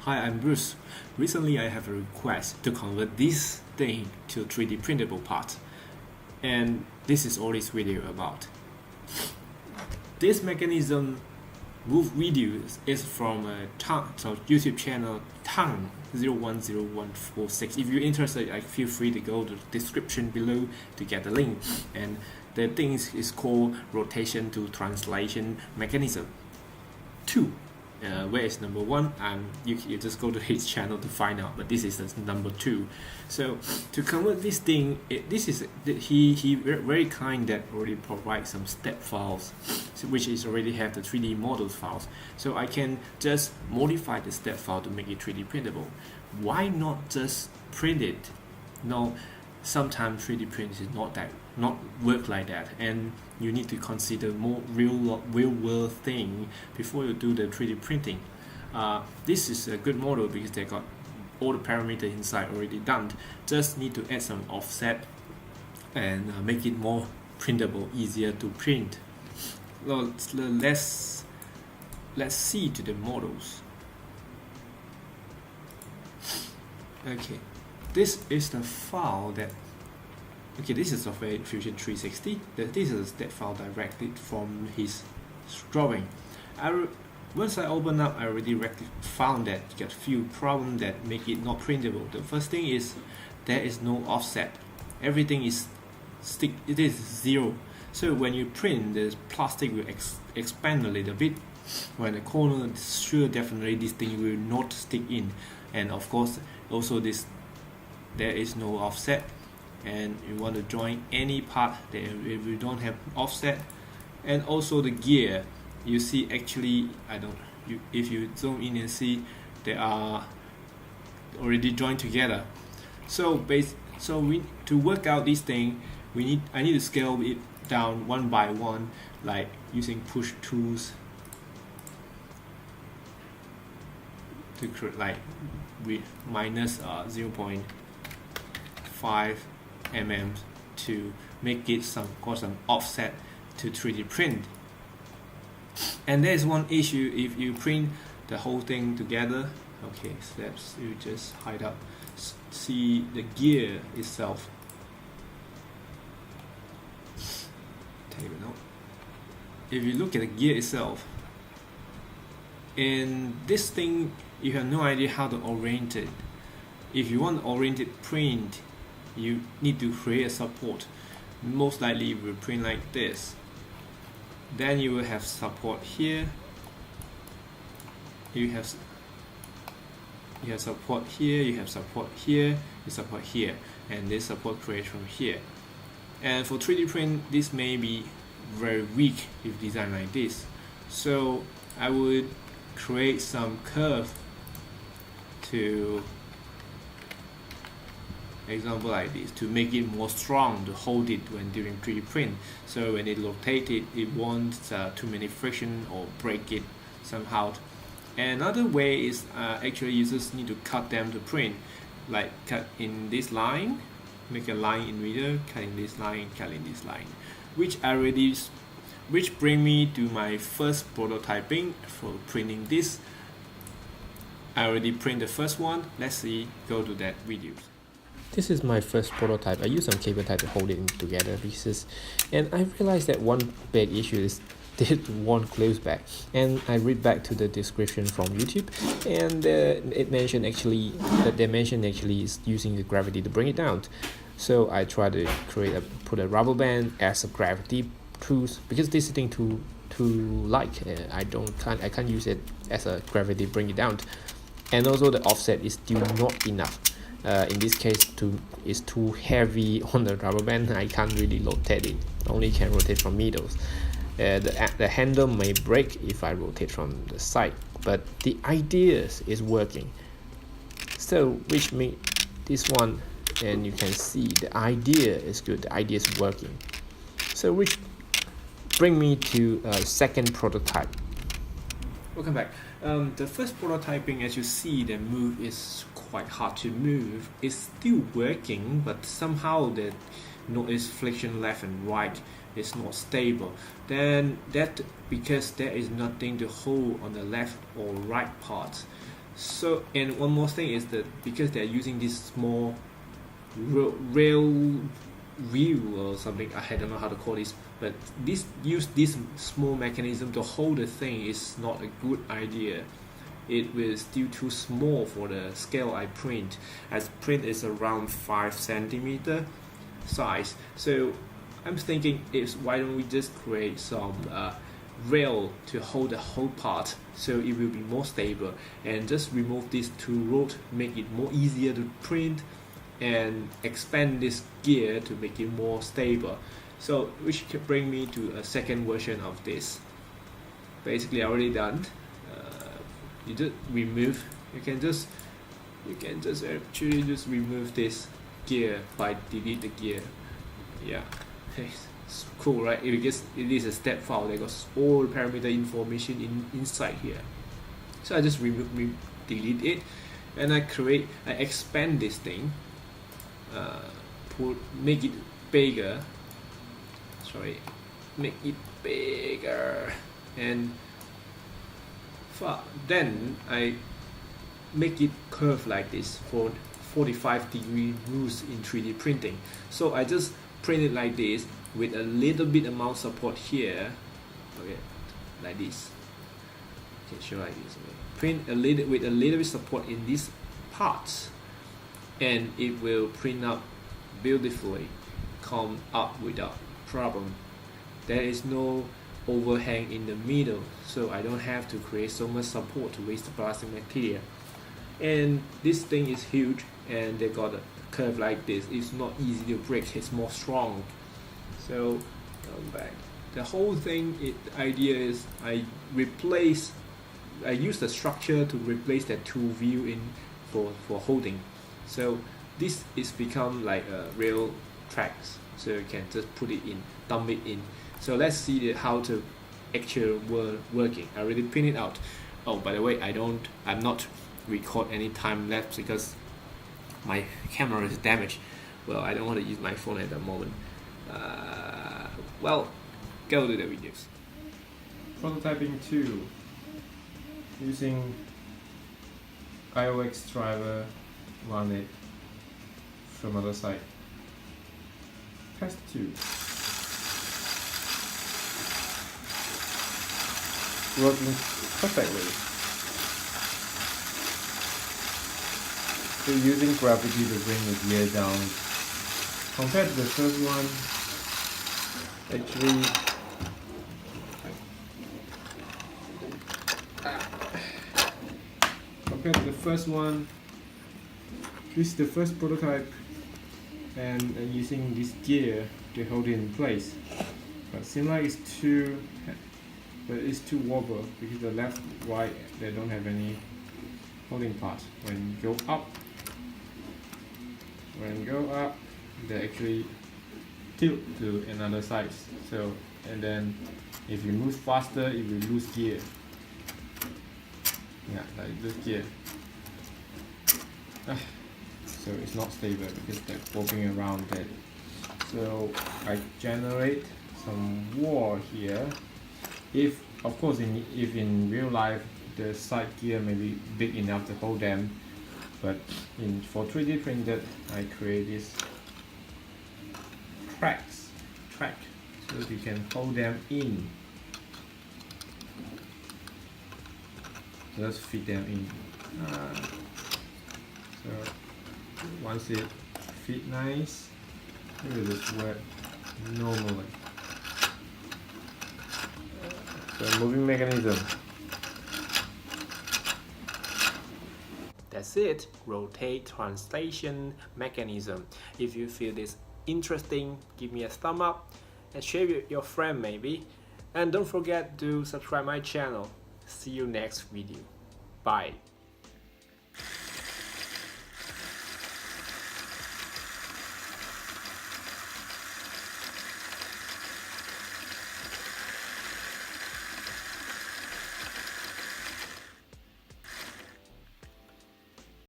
Hi, I'm Bruce. Recently, I have a request to convert this thing to 3D printable part, and this is all this video about. This mechanism move video is from a YouTube channel Tang 010146. If you're interested, feel free to go to the description below to get the link. And the thing is called rotation to translation mechanism 2. Where is number 1? You just go to his channel to find out, but this is the number 2. So to convert this thing, he very kind that already provides some step files, which is already have the 3D models files. So I can just modify the step file to make it 3D printable. Why not just print it? No, sometimes 3D print is not work like that, and you need to consider more real world thing before you do the 3D printing. This is a good model because they got all the parameters inside already done. Just need to add some offset and make it more printable, easier to print. Let's see to the models. Okay, this is the file that. Okay, this is Software Fusion 360. This is a step file directly from his drawing. Once I open up, I already found that you get few problems that make it not printable. The first thing is there is no offset. Everything is it is 0. So when you print, the plastic will expand a little bit. When the corner, sure, definitely this thing will not stick in. And of course, also there is no offset. And you want to join any part that if you don't have offset. And also the gear, you see actually if you zoom in and see, they are already joined together. So to work out this thing, I need to scale it down one by one, like using push tools to create like with minus 0.5 mm to make it some offset to 3D print. And there is one issue if you print the whole thing together. Okay, steps, you just hide up. See the gear itself. Take a note. If you look at the gear itself, in this thing you have no idea how to orient it. If you want oriented print, you need to create a support. Most likely you will print like this. Then you will have support here. You have support here, you have support here, you support here, and this support creates from here. And for 3D print, this may be very weak if designed like this. So I would create some curve to example like this to make it more strong to hold it when doing 3D print. So when it rotates it won't too many friction or break it somehow. Another way is actually you just need to cut them to print, like cut in this line, make a line in middle, cut in this line, cut in this line, which bring me to my first prototyping for printing this. I already print the first one. Let's see, go to that video. This is my first prototype. I use some cable tie to hold it together pieces, and I realized that one big issue is it won't close back. And I read back to the description from YouTube, and it mentioned actually that they mentioned actually is using the gravity to bring it down. So I try to put a rubber band as a gravity tools, because this thing too light. I can't use it as a gravity bring it down, and also the offset is still not enough. In this case, it's too heavy on the rubber band. I can't really rotate it. Only can rotate from middles. The handle may break if I rotate from the side, but the idea is working. So which means this one, and you can see the idea is good. The idea is working. So which bring me to second prototype. Welcome back. The first prototyping, as you see, the move is quite hard to move. It's still working, but somehow the noise flexion left and right is not stable. Then that because there is nothing to hold on the left or right part. So, and one more thing is that because they're using this small rail wheel or something, I don't know how to call this, but this small mechanism to hold the thing is not a good idea. It was still too small for the scale I print, as print is around 5 cm size. So I'm thinking is why don't we just create some rail to hold the whole part so it will be more stable, and just remove these two rods, make it more easier to print, and expand this gear to make it more stable. So which can bring me to a second version of this. Basically already done. You just remove, you can just actually just remove this gear by delete the gear. Yeah, it's cool, right? Because it is a step file that got all the parameter information inside here. So I just delete it, and I expand this thing, make it bigger. Make it bigger, and then I make it curve like this for 45-degree rules in 3D printing. So I just print it like this with a little bit amount support here. Okay, like this. Okay, show like this. Print with a little bit support in these parts, and it will print up beautifully, come up without problem. There is no overhang in the middle, so I don't have to create so much support to waste the plastic material. And this thing is huge, and they got a curve like this. It's not easy to break, it's more strong. So come back. The whole thing, the idea is I use the structure to replace that two view for holding. So this is become like a real tracks, so you can just put it in, dump it in. So let's see how to actually working. I already print it out. Oh, by the way, I'm not record any time lapse because my camera is damaged. Well, I don't want to use my phone at the moment. Well, go to the videos. Prototyping 2 using IOX driver, run it from other side. Test 2. Working perfectly. So using gravity to bring the gear down. Compared to the first one, actually compared to the first one, this is the first prototype, and using this gear to hold it in place. But seems like it's too wobble because the left, right, they don't have any holding part. When you go up, they actually tilt to another side. So, and then if you move faster, it will lose gear. Yeah, like this gear. So it's not stable because they're bobbing around it. So I generate some wall here. If of course if in real life the side gear may be big enough to hold them, but for 3D printed I create this track so you can hold them in. Just fit them in. So once it fit nice, it will just work normally. So moving mechanism. That's it, rotate translation mechanism. If you feel this interesting, give me a thumb up and share with your friend maybe. And don't forget to subscribe my channel. See you next video. Bye.